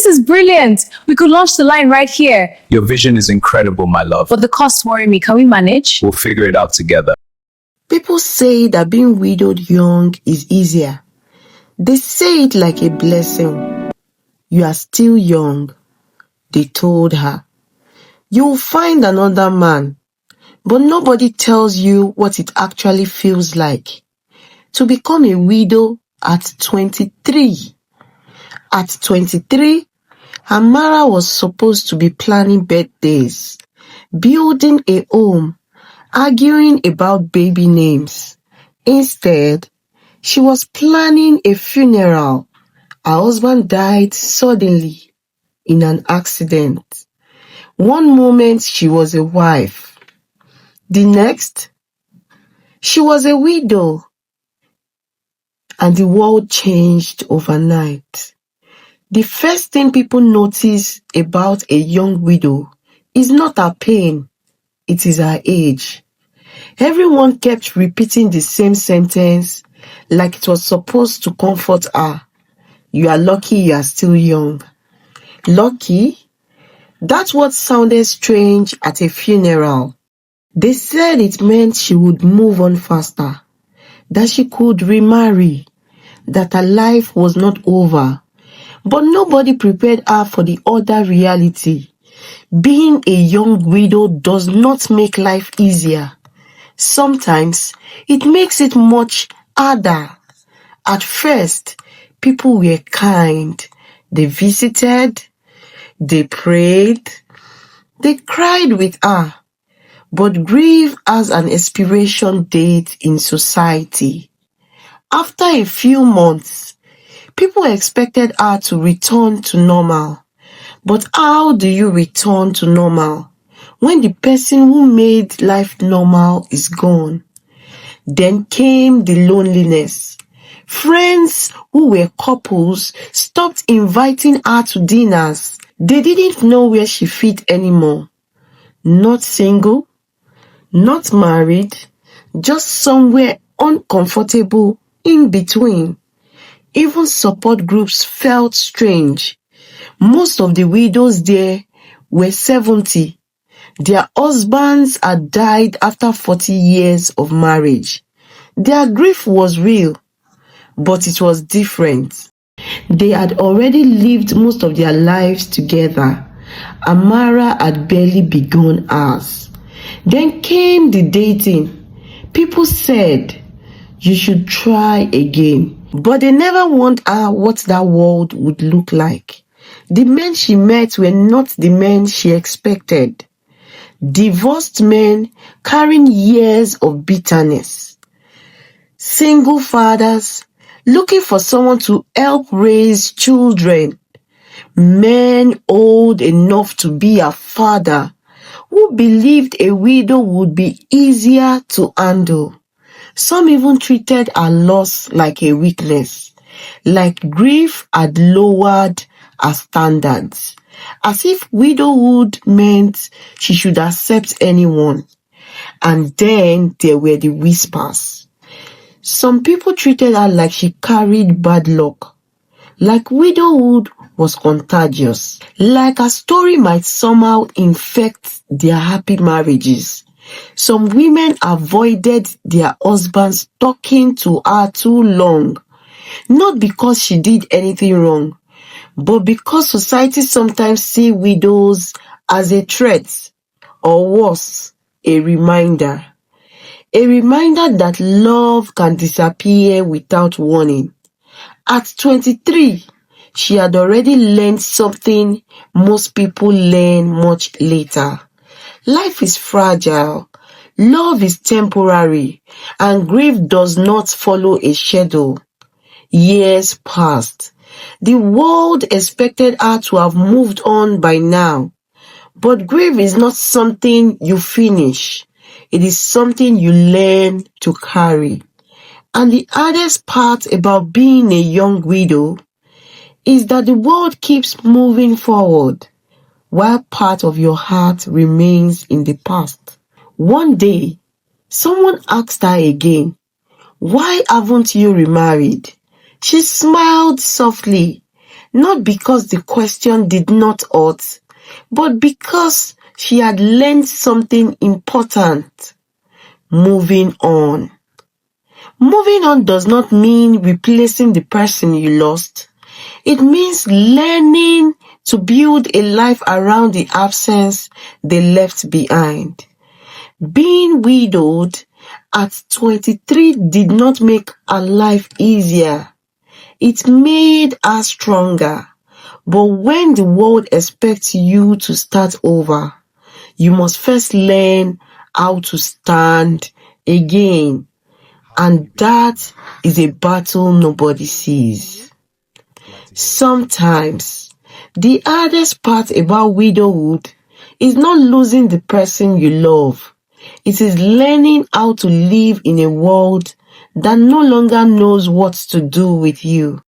This is brilliant. We could launch the line right here. Your vision is incredible, my love. But the costs worry me. Can we manage? We'll figure it out together. People say that being widowed young is easier. They say it like a blessing. You are still young, they told her. You'll find another man, but nobody tells you what it actually feels like to become a widow at 23. At 23, Amara was supposed to be planning birthdays, building a home, arguing about baby names. Instead, she was planning a funeral. Her husband died suddenly in an accident. One moment she was a wife. The next, she was a widow. And the world changed overnight. The first thing people notice about a young widow is not her pain, it is her age. Everyone kept repeating the same sentence like it was supposed to comfort her. You are lucky you are still young. Lucky? That's what sounded strange at a funeral. They said it meant she would move on faster, that she could remarry, that her life was not over. But nobody prepared her for the other reality. Being a young widow does not make life easier. Sometimes it makes it much harder. At first, people were kind. They visited, they prayed, they cried with her. But grief has an expiration date in society. After a few months, people expected her to return to normal. But how do you return to normal when the person who made life normal is gone? Then came the loneliness. Friends who were couples stopped inviting her to dinners. They didn't know where she fit anymore. Not single, not married, just somewhere uncomfortable in between. Even support groups felt strange. Most of the widows there were 70. Their husbands had died after 40 years of marriage. Their grief was real, but it was different. They had already lived most of their lives together. Amara had barely begun hers. Then came the dating. People said, you should try again. But they never warned her what that world would look like. The men she met were not the men she expected. Divorced men carrying years of bitterness. Single fathers looking for someone to help raise children. Men old enough to be a father who believed a widow would be easier to handle. Some even treated her loss like a weakness, like grief had lowered her standards, as if widowhood meant she should accept anyone. And then there were the whispers. Some people treated her like she carried bad luck, like widowhood was contagious, like her story might somehow infect their happy marriages. Some women avoided their husbands talking to her too long, not because she did anything wrong, but because society sometimes see widows as a threat, or worse, a reminder. A reminder that love can disappear without warning. At 23, she had already learned something most people learn much later. Life is fragile, love is temporary, and grief does not follow a schedule. Years passed. The world expected her to have moved on by now. But grief is not something you finish. It is something you learn to carry. And the hardest part about being a young widow is that the world keeps moving forward, while part of your heart remains in the past. One day, someone asked her again, "Why haven't you remarried?" She smiled softly, Not because the question did not hurt, but because she had learned something important. Moving on. Moving on does not mean replacing the person you lost. It means learning to build a life around the absence they left behind. Being widowed at 23 did not make her life easier. It made her stronger. But when the world expects you to start over, you must first learn how to stand again. And that is a battle nobody sees. Sometimes, the hardest part about widowhood is not losing the person you love. It is learning how to live in a world that no longer knows what to do with you.